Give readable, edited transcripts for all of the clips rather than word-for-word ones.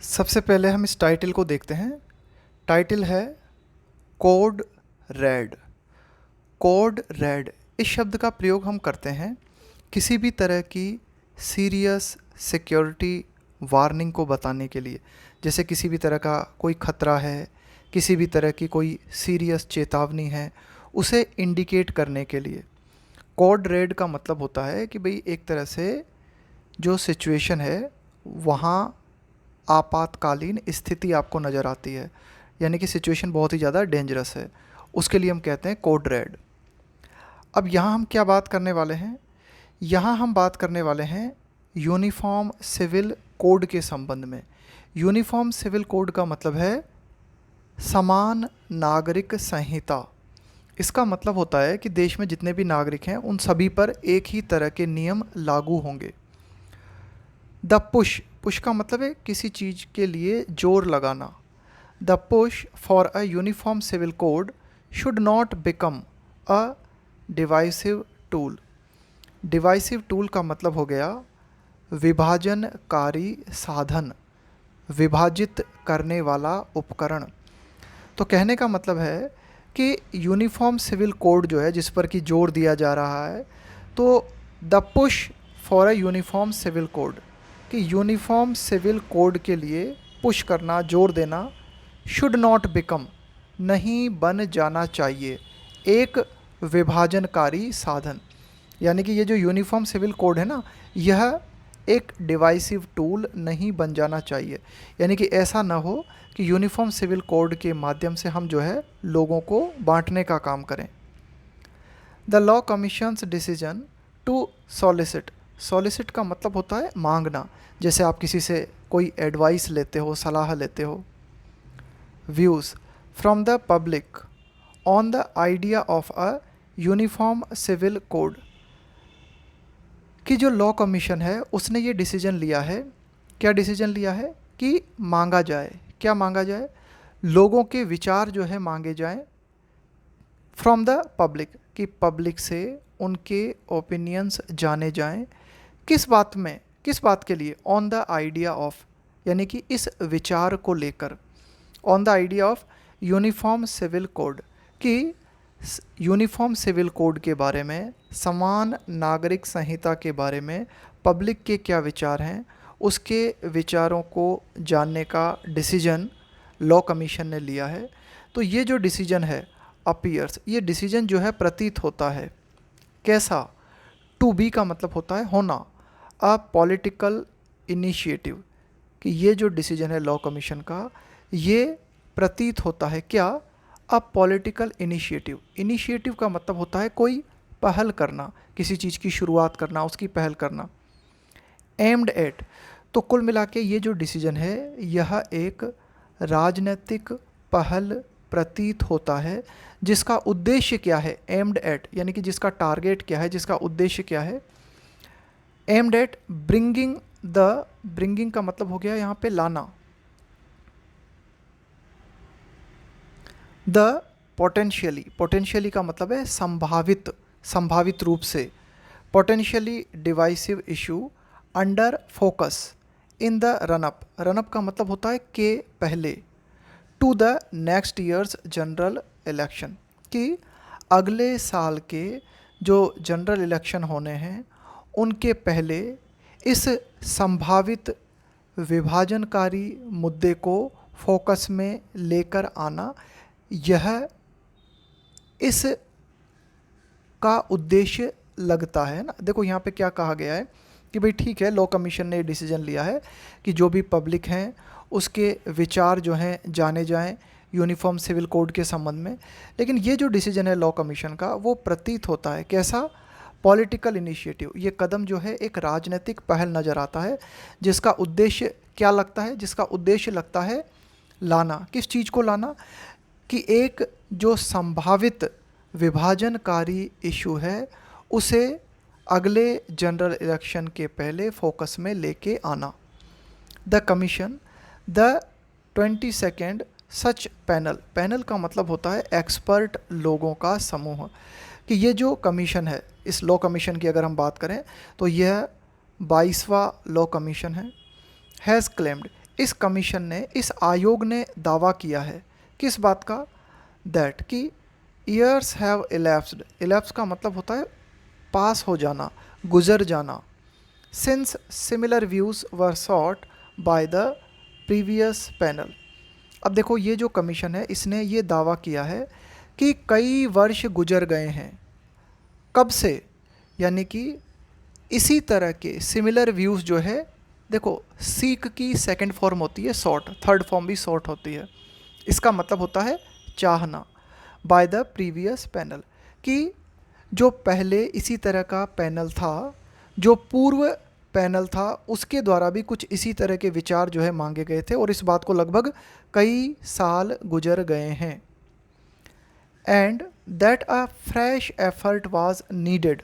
सबसे पहले हम इस टाइटल को देखते हैं। टाइटल है कोड रेड। कोड रेड इस शब्द का प्रयोग हम करते हैं किसी भी तरह की सीरियस सिक्योरिटी वार्निंग को बताने के लिए। जैसे किसी भी तरह का कोई खतरा है, किसी भी तरह की कोई सीरियस चेतावनी है, उसे इंडिकेट करने के लिए कोड रेड का मतलब होता है कि भाई एक तरह से जो सिचुएशन है वहाँ आपातकालीन स्थिति आपको नज़र आती है, यानी कि सिचुएशन बहुत ही ज़्यादा डेंजरस है, उसके लिए हम कहते हैं कोड रेड। अब यहाँ हम क्या बात करने वाले हैं? यहाँ हम बात करने वाले हैं यूनिफॉर्म सिविल कोड के संबंध में। यूनिफॉर्म सिविल कोड का मतलब है समान नागरिक संहिता। इसका मतलब होता है कि देश में जितने भी नागरिक हैं उन सभी पर एक ही तरह के नियम लागू होंगे। द पुश, पुश का मतलब है किसी चीज़ के लिए जोर लगाना। The push for a uniform civil code should not become a divisive tool. Divisive tool का मतलब हो गया विभाजनकारी साधन, विभाजित करने वाला उपकरण। तो कहने का मतलब है कि यूनिफॉर्म सिविल कोड जो है जिस पर कि जोर दिया जा रहा है, तो the push for a uniform civil code, कि यूनिफॉर्म सिविल कोड के लिए पुश करना, जोर देना, शुड नॉट बिकम, नहीं बन जाना चाहिए, एक विभाजनकारी साधन। यानी कि ये जो यूनिफॉर्म सिविल कोड है ना, यह एक डिवाइसिव टूल नहीं बन जाना चाहिए। यानी कि ऐसा ना हो कि यूनिफॉर्म सिविल कोड के माध्यम से हम जो है लोगों को बांटने का काम करें। The law commission's decision to solicit, solicit का मतलब होता है मांगना। जैसे आप किसी से कोई एडवाइस लेते हो, सलाह लेते हो। Views from the public on the idea of a uniform civil code, कि जो लॉ कमीशन है उसने ये डिसीजन लिया है। क्या डिसीजन लिया है? कि मांगा जाए, क्या मांगा जाए? लोगों के विचार जो है मांगे जाएं फ्रॉम द पब्लिक, कि पब्लिक से उनके ओपिनियंस जाने जाएं। किस बात में, किस बात के लिए? ऑन द आइडिया ऑफ, यानी कि इस विचार को लेकर। On the idea of uniform civil code, कि यूनिफॉर्म सिविल कोड के बारे में, समान नागरिक संहिता के बारे में पब्लिक के क्या विचार हैं, उसके विचारों को जानने का डिसीजन लॉ कमीशन ने लिया है। तो ये जो डिसीजन है अपीयर्स, ये डिसीजन जो है प्रतीत होता है। कैसा? टू बी का मतलब होता है होना, अ पॉलिटिकल इनिशिएटिव, कि ये जो डिसीजन है लॉ कमीशन का, ये प्रतीत होता है क्या? A political initiative. इनिशिएटिव का मतलब होता है कोई पहल करना, किसी चीज़ की शुरुआत करना, उसकी पहल करना। एम्ड एट, तो कुल मिला के ये जो डिसीजन है यह एक राजनीतिक पहल प्रतीत होता है, जिसका उद्देश्य क्या है? एम्ड एट, यानी कि जिसका टारगेट क्या है, जिसका उद्देश्य क्या है? Aimed at bringing the, bringing का मतलब हो गया यहाँ पे लाना, द पोटेंशियली, पोटेंशियली का मतलब है संभावित, संभावित रूप से, potentially divisive issue under focus in the run up, run up का मतलब होता है के पहले, to the next year's general election, कि अगले साल के जो जनरल इलेक्शन होने हैं उनके पहले इस संभावित विभाजनकारी मुद्दे को फोकस में लेकर आना, यह इस का उद्देश्य लगता है ना। देखो यहाँ पे क्या कहा गया है कि भाई ठीक है, लॉ कमीशन ने डिसीजन लिया है कि जो भी पब्लिक हैं उसके विचार जो हैं जाने जाएं यूनिफॉर्म सिविल कोड के संबंध में। लेकिन ये जो डिसीजन है लॉ कमीशन का, वो प्रतीत होता है कैसा? Political initiative. ये कदम जो है एक राजनीतिक पहल नज़र आता है, जिसका उद्देश्य क्या लगता है? जिसका उद्देश्य लगता है लाना, किस चीज़ को लाना? कि एक जो संभावित विभाजनकारी इशू है उसे अगले जनरल इलेक्शन के पहले फोकस में लेके आना। The commission the 22nd such panel, panel का मतलब होता है एक्सपर्ट लोगों का समूह, कि ये जो कमीशन है, इस लॉ कमीशन की अगर हम बात करें तो यह 22वां लॉ कमीशन है। हैज़ क्लेम्ड, इस कमीशन ने, इस आयोग ने दावा किया है किस बात का, दैट कि ईयर्स हैव इलैप्स्ड, इलैप्स का मतलब होता है पास हो जाना, गुजर जाना, since similar views were sought by the previous panel. अब देखो ये जो कमीशन है इसने ये दावा किया है कि कई वर्ष गुजर गए हैं, कब से, यानी कि इसी तरह के सिमिलर व्यूज़ जो है, देखो सीक की सेकंड फॉर्म होती है सॉर्ट, थर्ड फॉर्म भी सॉर्ट होती है, इसका मतलब होता है चाहना, बाय द प्रीवियस पैनल, कि जो पहले इसी तरह का पैनल था, जो पूर्व पैनल था, उसके द्वारा भी कुछ इसी तरह के विचार जो है मांगे गए थे और इस बात को लगभग कई साल गुजर गए हैं। And that a fresh effort was needed,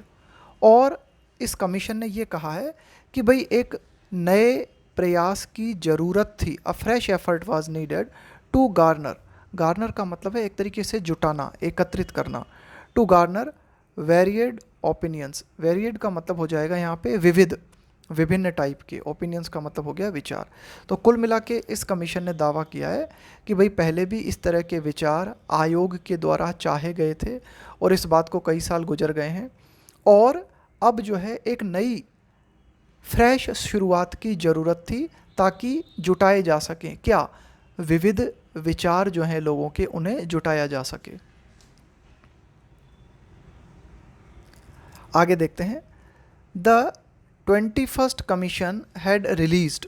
और इस कमीशन ने ये कहा है कि भाई एक नए प्रयास की ज़रूरत थी, a fresh effort was needed to garner, garner का मतलब है एक तरीके से जुटाना, एकत्रित करना, to garner varied opinions, varied का मतलब हो जाएगा यहाँ पे विविध, विभिन्न टाइप के, ओपिनियंस का मतलब हो गया विचार। तो कुल मिला के इस कमीशन ने दावा किया है कि भाई पहले भी इस तरह के विचार आयोग के द्वारा चाहे गए थे और इस बात को कई साल गुजर गए हैं, और अब जो है एक नई फ्रेश शुरुआत की ज़रूरत थी ताकि जुटाए जा सकें, क्या, विविध विचार जो हैं लोगों के, उन्हें जुटाया जा सके। आगे देखते हैं। The 21st commission had released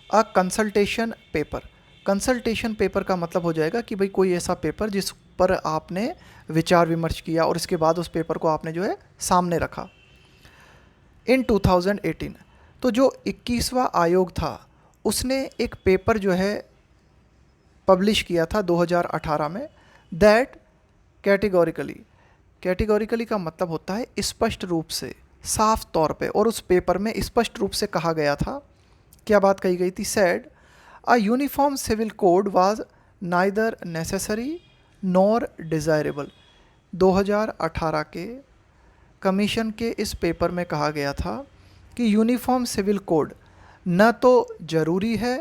a consultation paper, consultation paper का मतलब हो जाएगा कि भाई कोई ऐसा पेपर जिस पर आपने विचार विमर्श किया और इसके बाद उस पेपर को आपने जो है सामने रखा। इन 2018, तो जो 21वां आयोग था उसने एक पेपर जो है पब्लिश किया था 2018 में, दैट कैटेगोरिकली, कैटेगोरिकली का मतलब होता है स्पष्ट रूप से, साफ तौर पे, और उस पेपर में स्पष्ट रूप से कहा गया था, क्या बात कही गई थी, said a uniform civil code was neither necessary nor desirable. 2018 के कमीशन के इस पेपर में कहा गया था कि यूनिफॉर्म सिविल कोड न तो ज़रूरी है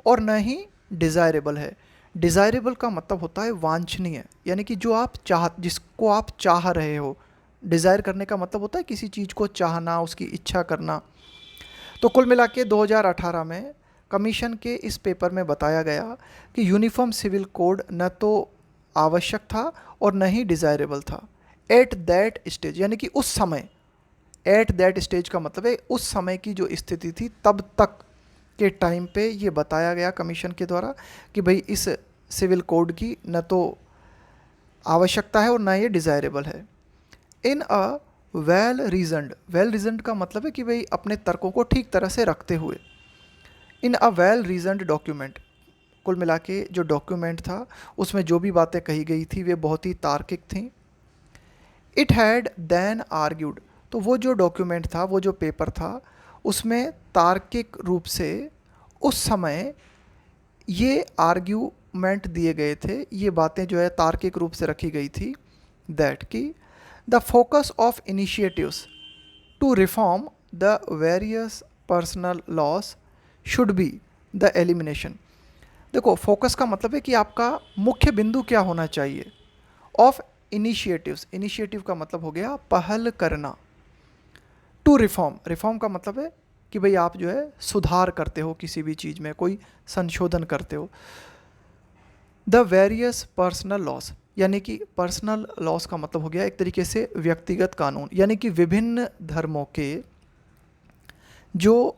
और न ही डिज़ायरेबल है। डिज़ायरेबल का मतलब होता है वांछनीय, यानी कि जो आप जिसको आप चाह रहे हो, डिज़ायर करने का मतलब होता है किसी चीज़ को चाहना, उसकी इच्छा करना। तो कुल मिला के 2018 में कमीशन के इस पेपर में बताया गया कि यूनिफॉर्म सिविल कोड न तो आवश्यक था और न ही डिज़ायरेबल था एट दैट स्टेज, यानी कि उस समय, एट दैट स्टेज का मतलब है उस समय की जो स्थिति थी तब तक के टाइम पे ये बताया गया कमीशन के द्वारा कि भाई इस सिविल कोड की न तो आवश्यकता है और न ये डिज़ायरेबल है। इन अ वेल रीजन्ड, वेल रीजन्ड का मतलब है कि भाई अपने तर्कों को ठीक तरह से रखते हुए, इन अ वेल रीजन्ड डॉक्यूमेंट, कुल मिला के जो डॉक्यूमेंट था उसमें जो भी बातें कही गई थी वे बहुत ही तार्किक थीं। इट हैड देन आर्ग्यूड, तो वो जो डॉक्यूमेंट था, वो जो पेपर था, उसमें तार्किक रूप से उस समय ये आर्ग्यूमेंट दिए गए थे, ये बातें जो है तार्किक रूप से रखी गई थी, दैट कि the focus of initiatives to reform the various personal laws should be the elimination. देखो फोकस का मतलब है कि आपका मुख्य बिंदु क्या होना चाहिए, ऑफ इनिशिएटिव्स, इनिशिएटिव का मतलब हो गया पहल करना, टू रिफॉर्म, रिफॉर्म का मतलब है कि भाई आप जो है सुधार करते हो, किसी भी चीज़ में कोई संशोधन करते हो। द वेरियस पर्सनल लॉस, यानी कि पर्सनल लॉस का मतलब हो गया एक तरीके से व्यक्तिगत कानून, यानी कि विभिन्न धर्मों के जो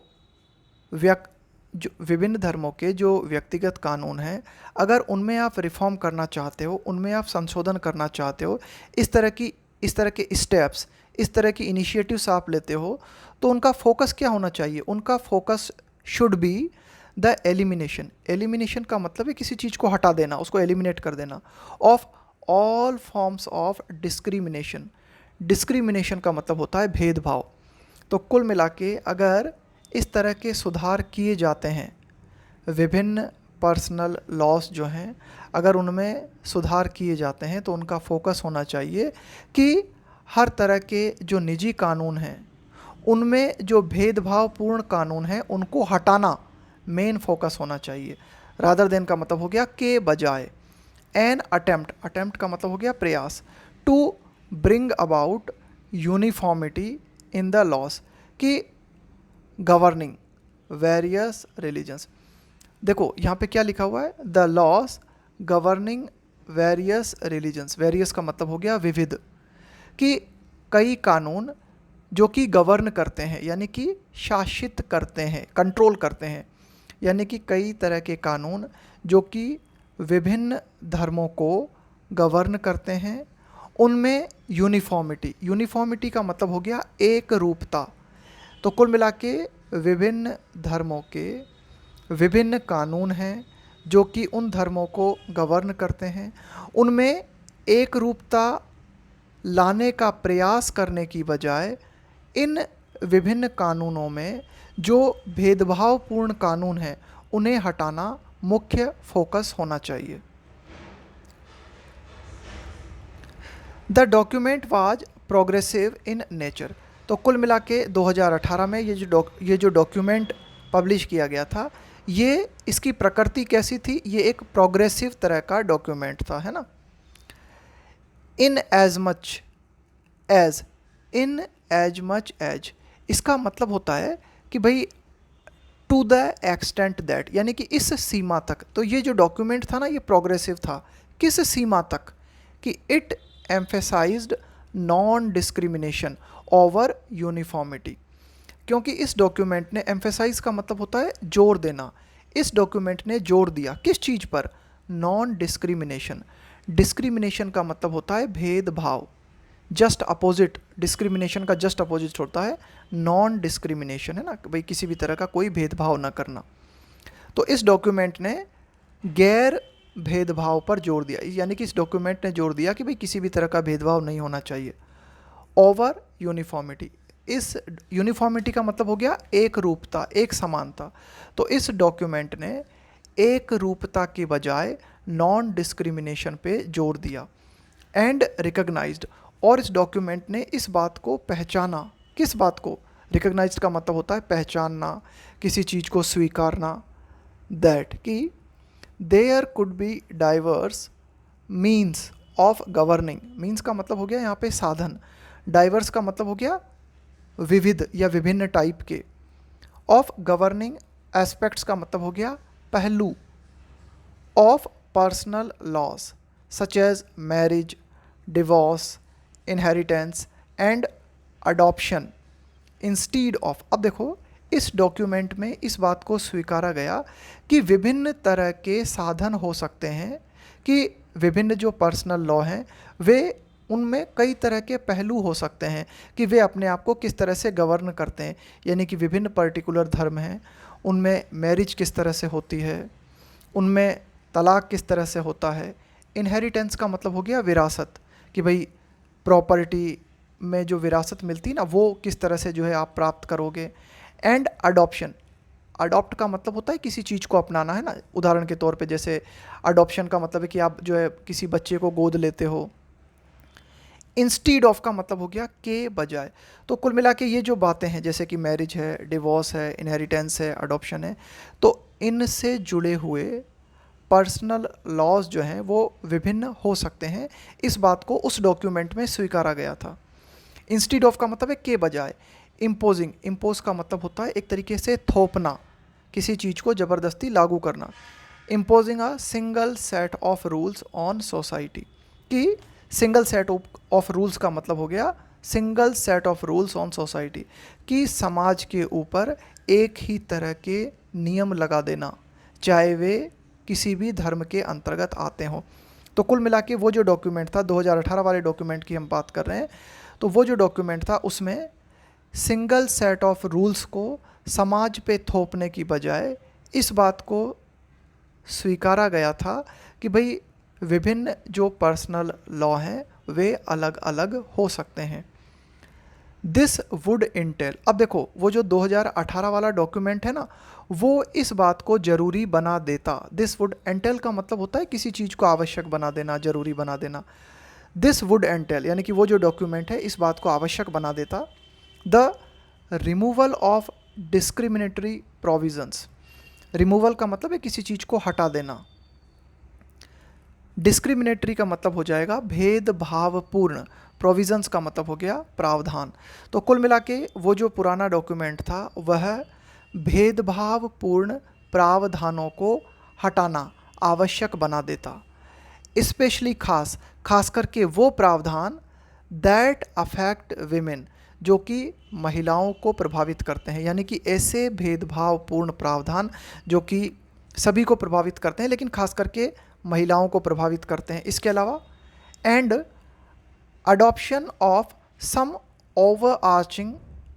विभिन्न धर्मों के जो व्यक्तिगत कानून हैं, अगर उनमें आप रिफॉर्म करना चाहते हो, उनमें आप संशोधन करना चाहते हो, इस तरह के स्टेप्स, इस तरह की इनिशिएटिव्स आप लेते हो, तो उनका फोकस क्या होना चाहिए, उनका focus should be the elimination, elimination का मतलब है किसी चीज़ को हटा देना, उसको एलिमिनेट कर देना, of all forms of discrimination, discrimination का मतलब होता है भेदभाव। तो कुल मिला के अगर इस तरह के सुधार किए जाते हैं, विभिन्न पर्सनल लॉस जो हैं अगर उनमें सुधार किए जाते हैं, तो उनका फोकस होना चाहिए कि हर तरह के जो निजी कानून हैं उनमें जो भेदभावपूर्ण कानून हैं उनको हटाना, मेन फोकस होना चाहिए। रादर देन का मतलब हो गया के बजाय। एन अटेम्प्ट, अटेम्प्ट का मतलब हो गया प्रयास। To bring about uniformity in the laws, कि गवर्निंग वेरियस रिलीजन्स। देखो यहाँ पे क्या लिखा हुआ है, the laws governing various religions. Various का मतलब हो गया विविध, कि कई कानून जो कि गवर्न करते हैं, यानी कि शासित करते हैं, कंट्रोल करते हैं, यानी कि कई तरह के कानून जो कि विभिन्न धर्मों को गवर्न करते हैं, उनमें यूनिफॉर्मिटी, यूनिफॉर्मिटी का मतलब हो गया एक रूपता। तो कुल मिला के विभिन्न धर्मों के विभिन्न कानून हैं जो कि उन धर्मों को गवर्न करते हैं, उनमें एक रूपता लाने का प्रयास करने की बजाय इन विभिन्न कानूनों में जो भेदभावपूर्ण कानून हैं उन्हें हटाना मुख्य फोकस होना चाहिए। The document was progressive in nature. तो कुल मिला के 2018 में ये जो डॉक्यूमेंट पब्लिश किया गया था, ये इसकी प्रकृति कैसी थी, ये एक प्रोग्रेसिव तरह का डॉक्यूमेंट था, है ना। इन एज मच एज, इसका मतलब होता है कि भाई टू द एक्सटेंट दैट, यानी कि इस सीमा तक। तो ये जो डॉक्यूमेंट था ना, ये प्रोग्रेसिव था किस सीमा तक, कि it emphasised non discrimination over uniformity. क्योंकि इस डॉक्यूमेंट ने, एम्फेसाइज का मतलब होता है जोर देना, इस डॉक्यूमेंट ने जोर दिया किस चीज़ पर, नॉन डिस्क्रिमिनेशन। डिस्क्रिमिनेशन का मतलब होता है भेदभाव, जस्ट अपोजिट, डिस्क्रिमिनेशन का जस्ट अपोजिट होता है नॉन डिस्क्रिमिनेशन, है ना, भाई किसी भी तरह का कोई भेदभाव ना करना। तो इस डॉक्यूमेंट ने गैर भेदभाव पर जोर दिया, यानी कि इस डॉक्यूमेंट ने जोर दिया कि भाई किसी भी तरह का भेदभाव नहीं होना चाहिए। ओवर यूनिफॉर्मिटी, इस यूनिफॉर्मिटी का मतलब हो गया एक रूपता, एक समानता। तो इस डॉक्यूमेंट ने एक रूपता के बजाय नॉन डिस्क्रिमिनेशन पे जोर दिया। एंड रिकग्नाइज्ड, और इस डॉक्यूमेंट ने इस बात को पहचाना, किस बात को, रिकग्नाइज्ड का मतलब होता है पहचानना, किसी चीज़ को स्वीकारना, दैट कि there could be diverse means of governing. Means का मतलब हो गया यहाँ पे साधन, डाइवर्स का मतलब हो गया विविध या विभिन्न टाइप के, ऑफ गवर्निंग एस्पेक्ट्स का मतलब हो गया पहलू, of personal laws such as marriage, divorce, inheritance and adoption instead of. अब देखो इस डॉक्यूमेंट में इस बात को स्वीकारा गया कि विभिन्न तरह के साधन हो सकते हैं, कि विभिन्न जो पर्सनल लॉ हैं वे, उनमें कई तरह के पहलू हो सकते हैं कि वे अपने आप को किस तरह से गवर्न करते हैं, यानी कि विभिन्न पर्टिकुलर धर्म हैं, उनमें मैरिज किस तरह से होती है, उनमें तलाक किस तरह से होता है। इनहेरिटेंस का मतलब हो गया विरासत, कि भाई प्रॉपर्टी में जो विरासत मिलती ना, वो किस तरह से जो है आप प्राप्त करोगे। एंड अडॉप्शन, अडॉप्ट का मतलब होता है किसी चीज़ को अपनाना, है ना। उदाहरण के तौर पे जैसे अडॉप्शन का मतलब है कि आप जो है किसी बच्चे को गोद लेते हो। इंस्टीड ऑफ का मतलब हो गया के बजाय। तो कुल मिला के ये जो बातें हैं, जैसे कि मैरिज है, डिवोर्स है, इनहेरिटेंस है, अडॉप्शन है, तो इनसे जुड़े हुए पर्सनल लॉज जो हैं वो विभिन्न हो सकते हैं। इस बात को उस डॉक्यूमेंट में स्वीकारा गया था। इंस्टीड ऑफ का मतलब है के बजाय। इम्पोजिंग, इम्पोज का मतलब होता है एक तरीके से थोपना, किसी चीज़ को ज़बरदस्ती लागू करना। Imposing a single set of rules on society, कि सिंगल सेट ऑफ रूल्स का मतलब हो गया single set of rules on society, कि समाज के ऊपर एक ही तरह के नियम लगा देना, चाहे वे किसी भी धर्म के अंतर्गत आते हों। तो कुल मिला के वो जो डॉक्यूमेंट था, 2018 वाले डॉक्यूमेंट की हम बात कर रहे हैं, तो वो जो डॉक्यूमेंट था उसमें सिंगल सेट ऑफ रूल्स को समाज पे थोपने की बजाय इस बात को स्वीकारा गया था कि भाई विभिन्न जो पर्सनल लॉ हैं वे अलग अलग हो सकते हैं। दिस वुड इंटेल, अब देखो वो जो 2018 वाला डॉक्यूमेंट है ना, वो इस बात को ज़रूरी बना देता। दिस वुड एंटेल का मतलब होता है किसी चीज़ को आवश्यक बना देना, ज़रूरी बना देना। दिस वुड एंटेल यानी कि वो जो डॉक्यूमेंट है इस बात को आवश्यक बना देता, the removal of discriminatory provisions, removal का मतलब है किसी चीज़ को हटा देना। डिस्क्रिमिनेटरी का मतलब हो जाएगा भेदभावपूर्ण। प्रोविजंस का मतलब हो गया प्रावधान। तो कुल मिला के वो जो पुराना डॉक्यूमेंट था वह भेदभावपूर्ण प्रावधानों को हटाना आवश्यक बना देता। स्पेशली खास करके वो प्रावधान दैट अफेक्ट विमेन, जो कि महिलाओं को प्रभावित करते हैं, यानी कि ऐसे भेदभावपूर्ण प्रावधान जो कि सभी को प्रभावित करते हैं लेकिन खास करके महिलाओं को प्रभावित करते हैं। इसके अलावा and adoption of some overarching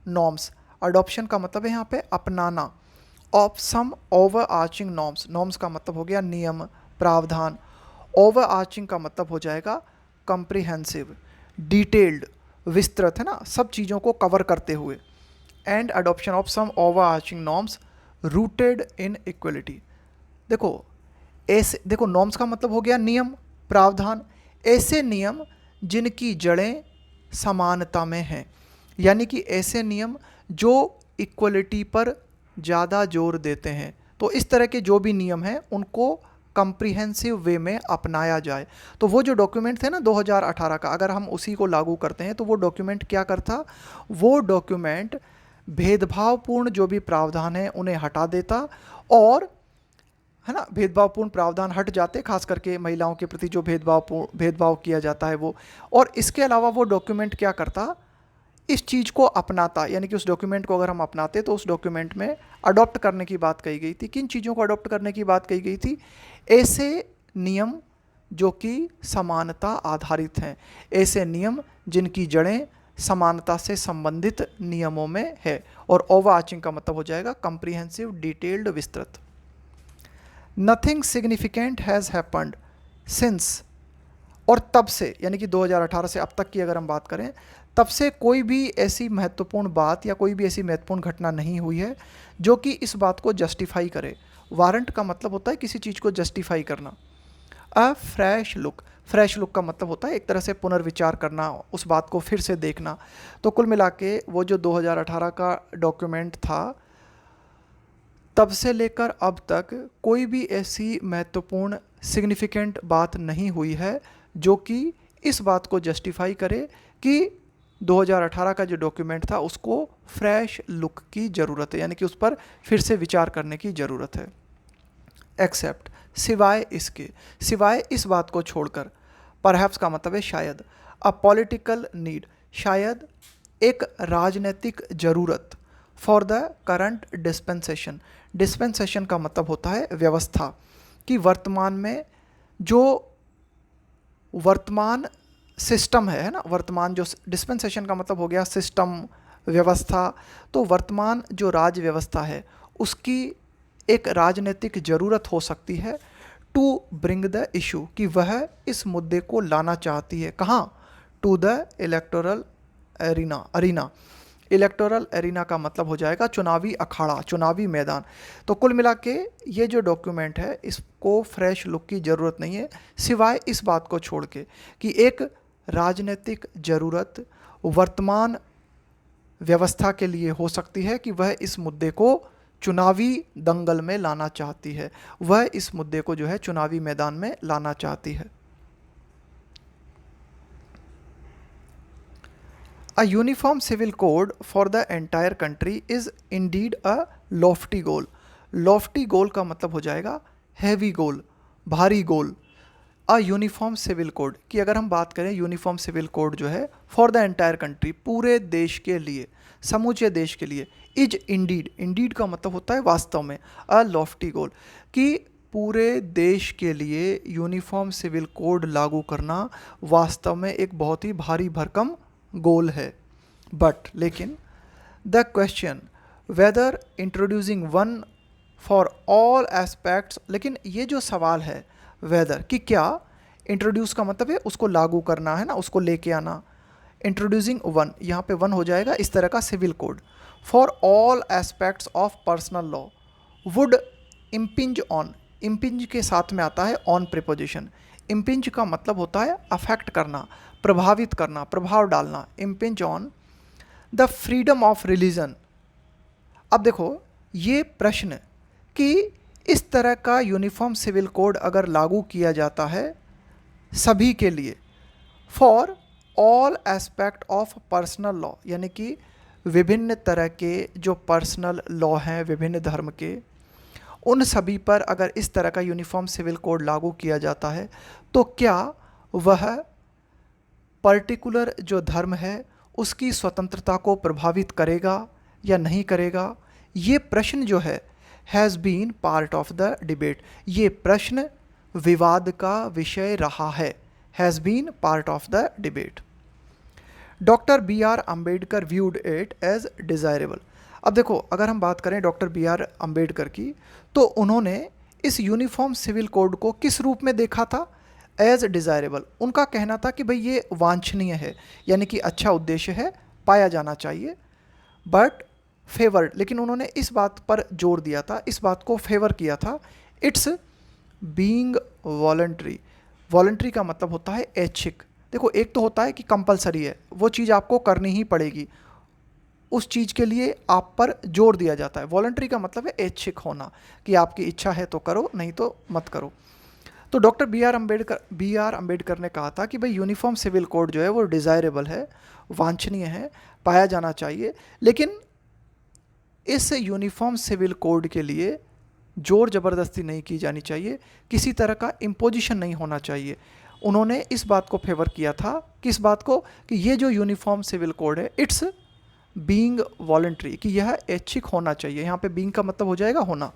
norms. Adoption का मतलब है यहाँ पे अपनाना। Of some overarching norms, norms का मतलब हो गया नियम, प्रावधान। ओवर आर्चिंग का मतलब हो जाएगा कम्प्रिहेंसिव, डिटेल्ड, विस्तृत, है ना, सब चीज़ों को कवर करते हुए। And adoption of some overarching norms rooted in equality. देखो नॉर्म्स का मतलब हो गया नियम, प्रावधान। ऐसे नियम जिनकी जड़ें समानता में हैं, यानी कि ऐसे नियम जो इक्वलिटी पर ज़्यादा जोर देते हैं। तो इस तरह के जो भी नियम हैं उनको कम्प्रिहेंसिव वे में अपनाया जाए। तो वो जो डॉक्यूमेंट थे ना 2018 का, अगर हम उसी को लागू करते हैं तो वो डॉक्यूमेंट क्या करता, वो डॉक्यूमेंट भेदभावपूर्ण जो भी प्रावधान है उन्हें हटा देता, और है ना, भेदभावपूर्ण प्रावधान हट जाते, खास करके महिलाओं के प्रति जो भेदभाव किया जाता है वो। और इसके अलावा वो डॉक्यूमेंट क्या करता, इस चीज़ को अपनाता, यानी कि उस डॉक्यूमेंट को अगर हम अपनाते तो उस डॉक्यूमेंट में अडॉप्ट करने की बात कही गई थी। किन चीज़ों को अडॉप्ट करने की बात कही गई थी, ऐसे नियम जो कि समानता आधारित हैं, ऐसे नियम जिनकी जड़ें समानता से संबंधित नियमों में है। और ओवरआर्चिंग का मतलब हो जाएगा कम्प्रिहेंसिव, डिटेल्ड, विस्तृत। Nothing significant has happened since, और तब से, यानी कि 2018 से अब तक की अगर हम बात करें, तब से कोई भी ऐसी महत्वपूर्ण बात या कोई भी ऐसी महत्वपूर्ण घटना नहीं हुई है जो कि इस बात को जस्टिफाई करे। वारंट का मतलब होता है किसी चीज़ को जस्टिफाई करना। अ फ्रेश लुक, फ्रेश लुक का मतलब होता है एक तरह से पुनर्विचार करना, उस बात को फिर से देखना। तो कुल मिला के वो जो 2018 का डॉक्यूमेंट था, तब से लेकर अब तक कोई भी ऐसी महत्वपूर्ण सिग्निफिकेंट बात नहीं हुई है जो कि इस बात को जस्टिफाई करे कि 2018 का जो डॉक्यूमेंट था उसको फ्रेश लुक की ज़रूरत है, यानी कि उस पर फिर से विचार करने की ज़रूरत है। एक्सेप्ट, सिवाय इसके, सिवाय इस बात को छोड़कर। परहैप्स का मतलब है शायद। अ पॉलिटिकल नीड, शायद एक राजनीतिक ज़रूरत। For the current dispensation, dispensation का मतलब होता है व्यवस्था, कि वर्तमान में जो वर्तमान सिस्टम है ना, वर्तमान जो डिस्पेंसेशन का मतलब हो गया सिस्टम, व्यवस्था। तो वर्तमान जो राज्य व्यवस्था है उसकी एक राजनीतिक ज़रूरत हो सकती है टू ब्रिंग द इशू, कि वह इस मुद्दे को लाना चाहती है। कहाँ, to the electoral arena. Electoral arena का मतलब हो जाएगा चुनावी अखाड़ा, चुनावी मैदान। तो कुल मिला के ये जो डॉक्यूमेंट है इसको फ्रेश लुक की ज़रूरत नहीं है, सिवाय इस बात को छोड़ के कि एक राजनीतिक ज़रूरत वर्तमान व्यवस्था के लिए हो सकती है कि वह इस मुद्दे को चुनावी दंगल में लाना चाहती है, वह इस मुद्दे को जो है चुनावी मैदान में लाना चाहती है। A uniform civil code for the entire country is indeed a lofty goal. Lofty goal का मतलब हो जाएगा heavy goal, भारी गोल। A uniform civil code की अगर हम बात करें, यूनिफॉर्म सिविल कोड जो है for the entire country, पूरे देश के लिए, समूचे देश के लिए, is indeed, indeed का मतलब होता है वास्तव में, a lofty goal, कि पूरे देश के लिए यूनिफॉर्म सिविल कोड लागू करना वास्तव में एक बहुत ही भारी भरकम गोल है। बट लेकिन the question whether introducing one for all aspects, लेकिन ये जो सवाल है वेदर कि क्या, इंट्रोड्यूस का मतलब है उसको लागू करना, है ना, उसको लेके आना। इंट्रोड्यूसिंग वन, यहाँ पे वन हो जाएगा इस तरह का civil code. For all aspects of personal law would impinge on, impinge के साथ में आता है ऑन प्रिपोजिशन। इम्पिंज का मतलब होता है अफेक्ट करना, प्रभावित करना, प्रभाव डालना। Impinge on the freedom of religion. अब देखो ये प्रश्न कि इस तरह का यूनिफॉर्म सिविल कोड अगर लागू किया जाता है सभी के लिए, for all aspect of personal law, यानी कि विभिन्न तरह के जो पर्सनल लॉ हैं विभिन्न धर्म के, उन सभी पर अगर इस तरह का यूनिफॉर्म सिविल कोड लागू किया जाता है तो क्या वह पर्टिकुलर जो धर्म है उसकी स्वतंत्रता को प्रभावित करेगा या नहीं करेगा? ये प्रश्न जो है has been part of the debate, ये प्रश्न विवाद का विषय रहा है, has been part of the debate. Doctor B R Ambedkar viewed it as desirable. अब देखो, अगर हम बात करें डॉक्टर बी आर अम्बेडकर की, तो उन्होंने इस यूनिफॉर्म सिविल कोड को किस रूप में देखा था? As desirable. उनका कहना था कि भाई ये वांछनीय है, यानी कि अच्छा उद्देश्य है, पाया जाना चाहिए, बट फेवर्ड, लेकिन उन्होंने इस बात पर जोर दिया था, इस बात को फेवर किया था, इट्स बीइंग वॉलंटरी। वॉलंटरी का मतलब होता है ऐच्छिक। देखो, एक तो होता है कि कंपलसरी है, वो चीज़ आपको करनी ही पड़ेगी, उस चीज़ के लिए आप पर जोर दिया जाता है। वॉलंटरी का मतलब है ऐच्छिक होना, कि आपकी इच्छा है तो करो, नहीं तो मत करो। तो डॉक्टर बी आर अम्बेडकर ने कहा था कि भाई यूनिफॉर्म सिविल कोड जो है वो डिज़ायरेबल है, वांछनीय है, पाया जाना चाहिए, लेकिन इस यूनिफॉर्म सिविल कोड के लिए जोर ज़बरदस्ती नहीं की जानी चाहिए, किसी तरह का इम्पोजिशन नहीं होना चाहिए। उन्होंने इस बात को फेवर किया था, किस बात को, कि ये जो यूनिफॉर्म सिविल कोड है इट्स बीइंग वॉलंटरी, कि यह ऐच्छिक होना चाहिए। यहाँ पे बीइंग का मतलब हो जाएगा होना।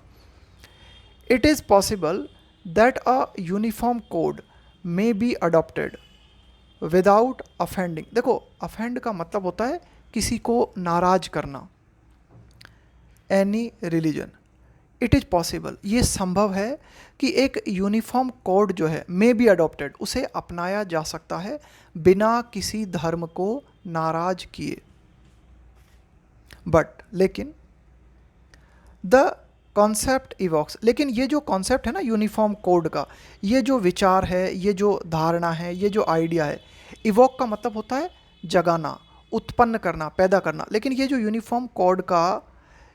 It is possible that a uniform code may be adopted without offending. देखो, अफेंड का मतलब होता है किसी को नाराज करना, any religion. It is possible, ये संभव है कि एक यूनिफॉर्म कोड जो है मे बी अडॉप्टेड, उसे अपनाया जा सकता है बिना किसी धर्म को नाराज किए। बट लेकिन द कॉन्सेप्ट इवॉक्स, लेकिन ये जो कॉन्सेप्ट है ना यूनिफॉर्म कोड का, ये जो विचार है, ये जो धारणा है, ये जो आइडिया है, इवॉक का मतलब होता है जगाना, उत्पन्न करना, पैदा करना। लेकिन ये जो यूनिफॉर्म कोड का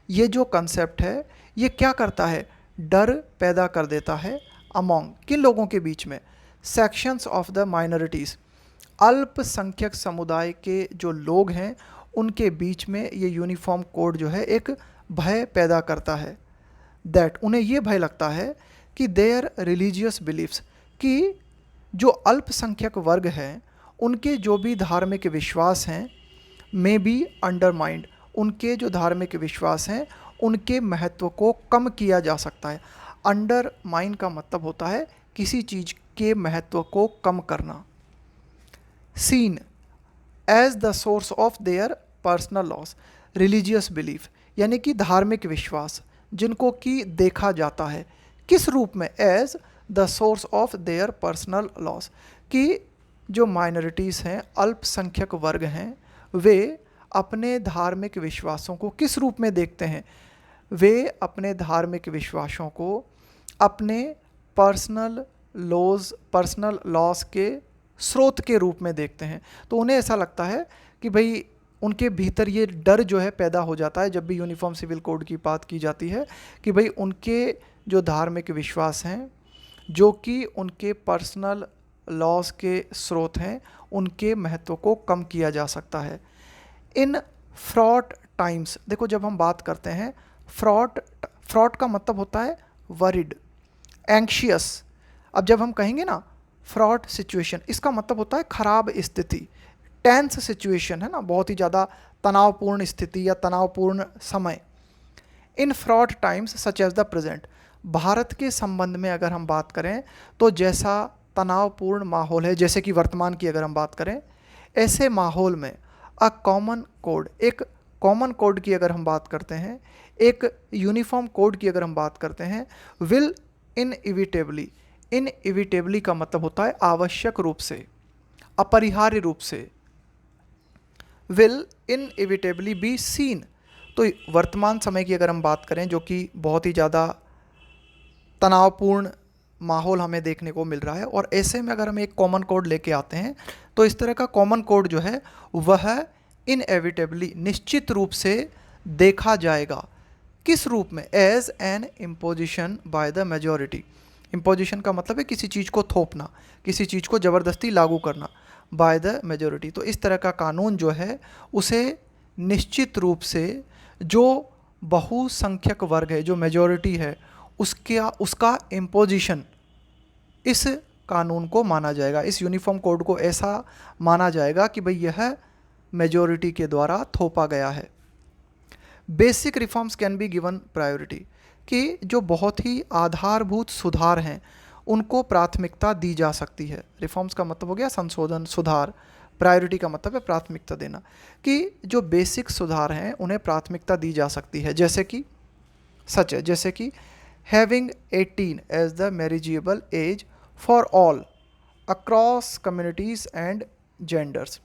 ये जो कंसेप्ट है, ये क्या करता है? डर पैदा कर देता है अमोंग, किन लोगों के बीच में? सेक्शंस ऑफ द माइनॉरिटीज़, अल्पसंख्यक समुदाय के जो लोग हैं उनके बीच में ये यूनिफॉर्म कोड जो है एक भय पैदा करता है। दैट, उन्हें ये भय लगता है कि देयर रिलीजियस बिलीफ्स, कि जो अल्पसंख्यक वर्ग हैं उनके जो भी धार्मिक विश्वास हैं, मे बी अंडरमाइंड, उनके जो धार्मिक विश्वास हैं उनके महत्व को कम किया जा सकता है। अंडरमाइन का मतलब होता है किसी चीज़ के महत्व को कम करना। Seen as the source of their personal laws, religious belief, यानी कि धार्मिक विश्वास जिनको कि देखा जाता है किस रूप में? As the source of their personal laws, कि जो माइनॉरिटीज़ हैं, अल्पसंख्यक वर्ग हैं, वे अपने धार्मिक विश्वासों को किस रूप में देखते हैं? वे अपने धार्मिक विश्वासों को अपने पर्सनल लॉस के स्रोत के रूप में देखते हैं। तो उन्हें ऐसा लगता है कि भाई उनके भीतर ये डर जो है पैदा हो जाता है जब भी यूनिफॉर्म सिविल कोड की बात की जाती है, कि भाई उनके जो धार्मिक विश्वास हैं, जो कि उनके पर्सनल लॉस के स्रोत हैं, उनके महत्व को कम किया जा सकता है। इन फ्रॉड टाइम्स, देखो जब हम बात करते हैं फ्रॉड का मतलब होता है वरिड, एंक्शियस। अब जब हम कहेंगे ना फ्रॉड सिचुएशन, इसका मतलब होता है खराब स्थिति, टेंस सिचुएशन है ना, बहुत ही ज़्यादा तनावपूर्ण स्थिति या तनावपूर्ण समय। In fraught times such as the present, Bharat के संबंध में अगर हम बात करें तो जैसा तनावपूर्ण माहौल है, जैसे कि वर्तमान की अगर हम बात करें, ऐसे माहौल में अ कॉमन कोड, एक कॉमन कोड की अगर हम बात करते हैं, एक यूनिफॉर्म कोड की अगर हम बात करते हैं, विल इनएविटेबली का मतलब होता है आवश्यक रूप से, अपरिहार्य रूप से, विल इनएविटेबली बी सीन। तो वर्तमान समय की अगर हम बात करें, जो कि बहुत ही ज़्यादा तनावपूर्ण माहौल हमें देखने को मिल रहा है, और ऐसे में अगर हम एक कॉमन कोड लेके आते हैं तो इस तरह का कॉमन कोड जो है वह इनएविटेबली, निश्चित रूप से देखा जाएगा किस रूप में? As an imposition by the majority. Imposition का मतलब है किसी चीज़ को थोपना, किसी चीज़ को ज़बरदस्ती लागू करना, बाय द मेजॉरिटी। तो इस तरह का कानून जो है उसे निश्चित रूप से जो बहुसंख्यक वर्ग है, जो मेजॉरिटी है, उसका इम्पोजिशन इस कानून को माना जाएगा, इस यूनिफॉर्म कोड को ऐसा माना जाएगा कि भाई यह मेजॉरिटी के द्वारा थोपा गया है। Basic reforms can be given priority, कि जो बहुत ही आधारभूत सुधार हैं उनको प्राथमिकता दी जा सकती है। रिफॉर्म्स का मतलब हो गया संशोधन, सुधार। प्रायोरिटी का मतलब है प्राथमिकता देना, कि जो बेसिक सुधार हैं उन्हें प्राथमिकता दी जा सकती है। जैसे कि सच है, जैसे कि having 18 as the marriageable age for all across communities and genders,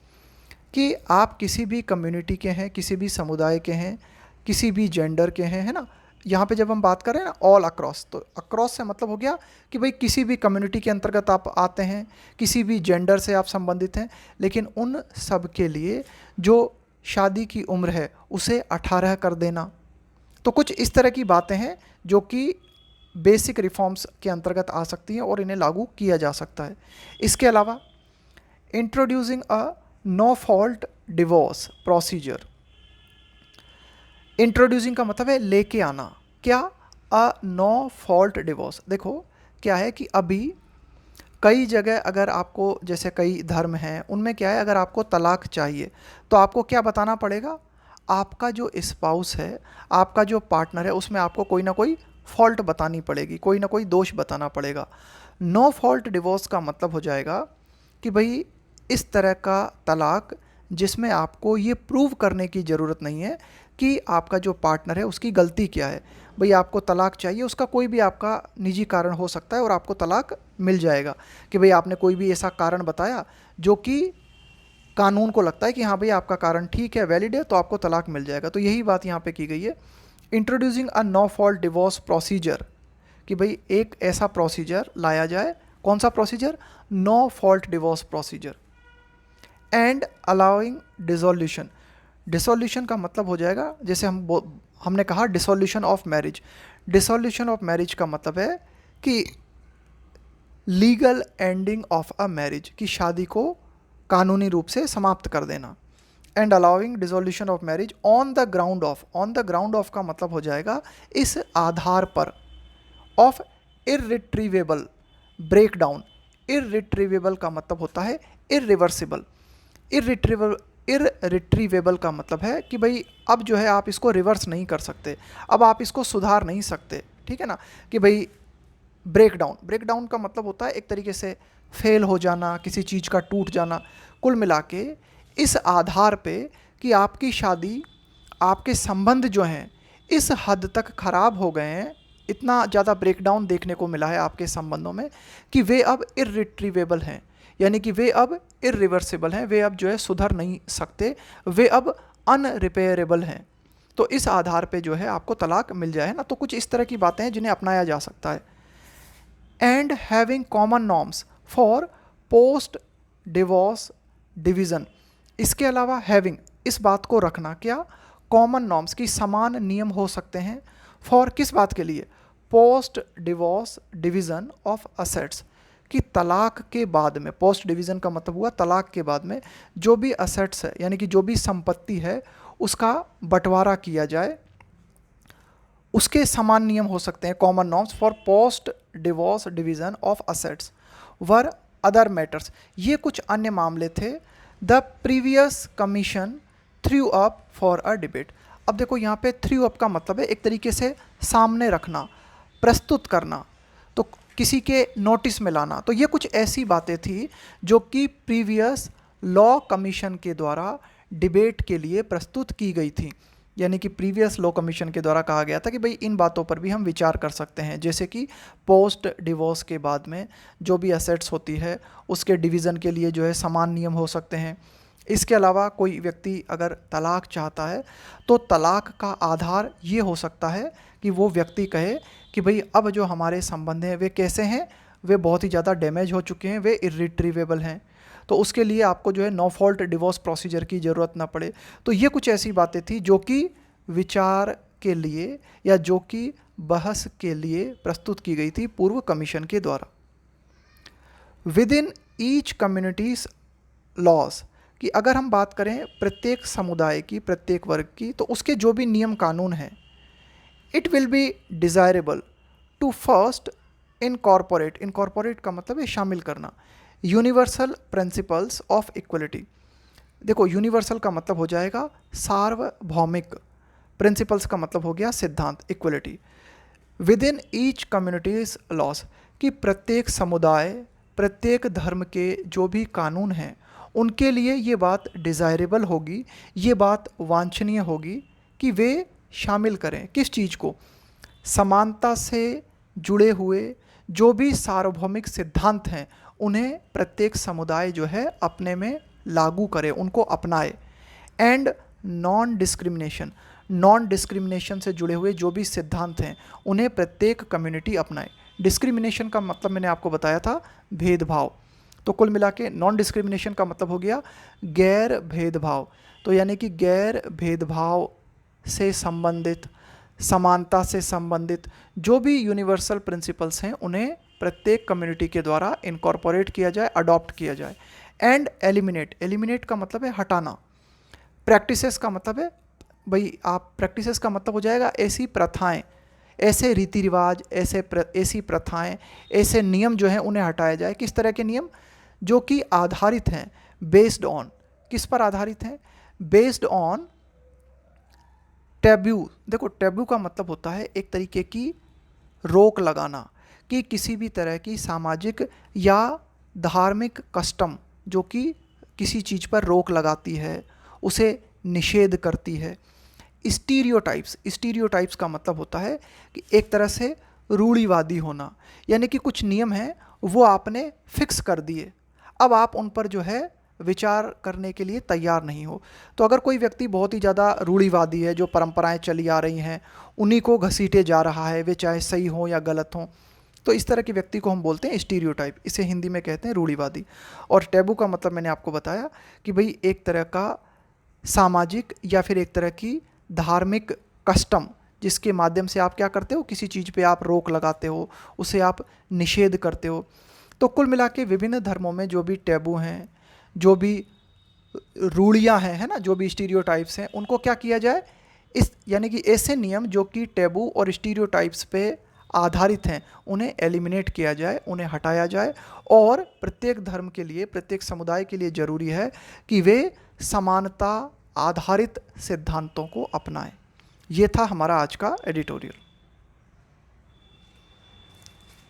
कि आप किसी भी कम्युनिटी के हैं, किसी भी समुदाय के हैं, किसी भी जेंडर के हैं, है ना। यहाँ पे जब हम बात करें ना ऑल अक्रॉस, तो अक्रॉस से मतलब हो गया कि भाई किसी भी कम्युनिटी के अंतर्गत आप आते हैं, किसी भी जेंडर से आप संबंधित हैं, लेकिन उन सब के लिए जो शादी की उम्र है उसे 18 कर देना। तो कुछ इस तरह की बातें हैं जो कि बेसिक रिफॉर्म्स के अंतर्गत आ सकती हैं और इन्हें लागू किया जा सकता है। इसके अलावा introducing a no fault divorce procedure. Introducing का मतलब है लेके आना। क्या? A no fault divorce. देखो क्या है कि अभी कई जगह अगर आपको, जैसे कई धर्म हैं उनमें क्या है, अगर आपको तलाक चाहिए तो आपको क्या बताना पड़ेगा? आपका जो स्पाउस है, आपका जो पार्टनर है, उसमें आपको कोई ना कोई फॉल्ट बतानी पड़ेगी, कोई ना कोई दोष बताना पड़ेगा। नो फॉल्ट डिवोर्स का मतलब हो जाएगा कि भाई इस तरह का तलाक जिसमें आपको ये प्रूव करने की ज़रूरत नहीं है कि आपका जो पार्टनर है उसकी गलती क्या है। भाई आपको तलाक चाहिए, उसका कोई भी आपका निजी कारण हो सकता है और आपको तलाक मिल जाएगा, कि भाई आपने कोई भी ऐसा कारण बताया जो कि कानून को लगता है कि हाँ भाई आपका कारण ठीक है, वैलिड है, तो आपको तलाक मिल जाएगा। तो यही बात यहाँ पे की गई है, introducing a no fault divorce procedure, कि भाई एक ऐसा प्रोसीजर लाया जाए। कौन सा procedure? No fault divorce procedure. And allowing dissolution. Dissolution का मतलब हो जाएगा, जैसे हमने कहा dissolution of marriage. Dissolution of marriage का मतलब है कि legal ending of a marriage, की शादी को कानूनी रूप से समाप्त कर देना। And allowing dissolution of marriage on the ground of. On the ground of का मतलब हो जाएगा इस आधार पर, ऑफ इररिट्रीवेबल ब्रेकडाउन। इररिट्रीवेबल का मतलब होता है इररिवर्सिबल। इररिट्रीवेबल का मतलब है कि भाई अब जो है आप इसको रिवर्स नहीं कर सकते, अब आप इसको सुधार नहीं सकते, ठीक है ना। कि भाई ब्रेकडाउन, ब्रेकडाउन का मतलब होता है एक तरीके से फेल हो जाना, किसी चीज़ का टूट जाना। कुल मिला के इस आधार पे कि आपकी शादी, आपके संबंध जो हैं इस हद तक ख़राब हो गए हैं, इतना ज़्यादा ब्रेकडाउन देखने को मिला है आपके संबंधों में कि वे अब इररिट्रीवेबल हैं, यानी कि वे अब इररिवर्सिबल हैं, वे अब जो है सुधर नहीं सकते, वे अब अनरिपेयरेबल हैं। तो इस आधार पे जो है आपको तलाक मिल जाए ना। तो कुछ इस तरह की बातें हैं जिन्हें अपनाया जा सकता है। And having common norms for post divorce division. इसके अलावा हैविंग, इस बात को रखना, क्या? कॉमन नॉर्म्स, की समान नियम हो सकते हैं। फॉर किस बात के लिए? Post divorce division of assets, कि तलाक के बाद में, पोस्ट डिवीज़न का मतलब हुआ तलाक के बाद में जो भी असेट्स है, यानी कि जो भी संपत्ति है उसका बंटवारा किया जाए, उसके समान नियम हो सकते हैं। Common norms for post divorce division of assets were other matters. ये कुछ अन्य मामले थे। The previous commission through up for a debate. अब देखो यहाँ पे थ्रू अप का मतलब है एक तरीके से सामने रखना, प्रस्तुत करना, तो किसी के नोटिस में लाना। तो ये कुछ ऐसी बातें थी जो कि प्रीवियस लॉ कमीशन के द्वारा डिबेट के लिए प्रस्तुत की गई थी, यानी कि प्रीवियस लॉ कमीशन के द्वारा कहा गया था कि भाई इन बातों पर भी हम विचार कर सकते हैं। जैसे कि पोस्ट डिवोर्स के बाद में जो भी असेट्स होती है उसके डिवीज़न के लिए जो है समान नियम हो सकते हैं। इसके अलावा कोई व्यक्ति अगर तलाक चाहता है तो तलाक का आधार ये हो सकता है कि वो व्यक्ति कहे कि भाई अब जो हमारे संबंध हैं वे कैसे हैं, वे बहुत ही ज़्यादा डैमेज हो चुके हैं, वे इर्रिट्रीवेबल हैं, तो उसके लिए आपको जो है नो फॉल्ट डिवोर्स प्रोसीजर की ज़रूरत ना पड़े। तो ये कुछ ऐसी बातें थी जो कि विचार के लिए या जो कि बहस के लिए प्रस्तुत की गई थी पूर्व कमीशन के द्वारा। Within each community's laws, कि अगर हम बात करें प्रत्येक समुदाय की, प्रत्येक वर्ग की, तो उसके जो भी नियम कानून हैं, it will be desirable to first incorporate, incorporate का मतलब है शामिल करना, यूनिवर्सल प्रिंसिपल्स ऑफ इक्वलिटी। देखो, यूनिवर्सल का मतलब हो जाएगा सार्वभौमिक, प्रिंसिपल्स का मतलब हो गया सिद्धांत, equality. With in each communities loss, कि प्रत्येक समुदाय, प्रत्येक धर्म के जो भी कानून हैं उनके लिए ये बात डिज़ायरेबल होगी, ये बात वांछनीय होगी कि वे शामिल करें किस चीज़ को, समानता से जुड़े हुए जो भी सार्वभौमिक सिद्धांत हैं उन्हें प्रत्येक समुदाय जो है अपने में लागू करे, उनको अपनाए। And non discrimination, non discrimination से जुड़े हुए जो भी सिद्धांत हैं उन्हें प्रत्येक कम्युनिटी अपनाए। डिस्क्रिमिनेशन का मतलब मैंने आपको बताया था भेदभाव, तो कुल मिला के नॉन डिस्क्रिमिनेशन का मतलब हो गया गैर भेदभाव। तो यानी कि गैर भेदभाव से संबंधित, समानता से संबंधित जो भी यूनिवर्सल प्रिंसिपल्स हैं उन्हें प्रत्येक कम्युनिटी के द्वारा इनकॉर्पोरेट किया जाए, अडॉप्ट किया जाए। एंड एलिमिनेट, एलिमिनेट का मतलब है हटाना। प्रैक्टिसेस का मतलब है, भाई आप प्रैक्टिसेस का मतलब हो जाएगा ऐसी प्रथाएं, ऐसे रीति रिवाज, ऐसी प्रथाएं, ऐसे नियम जो हैं उन्हें हटाया जाए। किस तरह के नियम? जो कि आधारित हैं, बेस्ड ऑन, किस पर आधारित हैं? Based on taboo. देखो, टैब्यू का मतलब होता है एक तरीके की रोक लगाना, कि किसी भी तरह की सामाजिक या धार्मिक कस्टम जो कि किसी चीज़ पर रोक लगाती है, उसे निषेध करती है। स्टीरियोटाइप्स, स्टीरियोटाइप्स का मतलब होता है कि एक तरह से रूढ़िवादी होना, यानी कि कुछ नियम हैं वो आपने फिक्स कर दिए, अब आप उन पर जो है विचार करने के लिए तैयार नहीं हो। तो अगर कोई व्यक्ति बहुत ही ज़्यादा रूढ़िवादी है, जो परंपराएं चली आ रही हैं उन्हीं को घसीटे जा रहा है, वे चाहे सही हों या गलत हों, तो इस तरह के व्यक्ति को हम बोलते हैं स्टीरियोटाइप, इसे हिंदी में कहते हैं रूढ़िवादी। और टैबू का मतलब मैंने आपको बताया कि भाई एक तरह का सामाजिक या फिर एक तरह की धार्मिक कस्टम जिसके माध्यम से आप क्या करते हो, किसी चीज़ पे आप रोक लगाते हो, उसे आप निषेध करते हो। तो कुल मिला के विभिन्न धर्मों में जो भी टैबू हैं, जो भी रूढ़ियाँ हैं, है ना, जो भी स्टीरियोटाइप्स हैं, उनको क्या किया जाए, इस यानी कि ऐसे नियम जो कि टैबू और स्टीरियोटाइप्स पे आधारित हैं उन्हें एलिमिनेट किया जाए, उन्हें हटाया जाए। और प्रत्येक धर्म के लिए, प्रत्येक समुदाय के लिए ज़रूरी है कि वे समानता आधारित सिद्धांतों को अपनाएं। ये था हमारा आज का एडिटोरियल।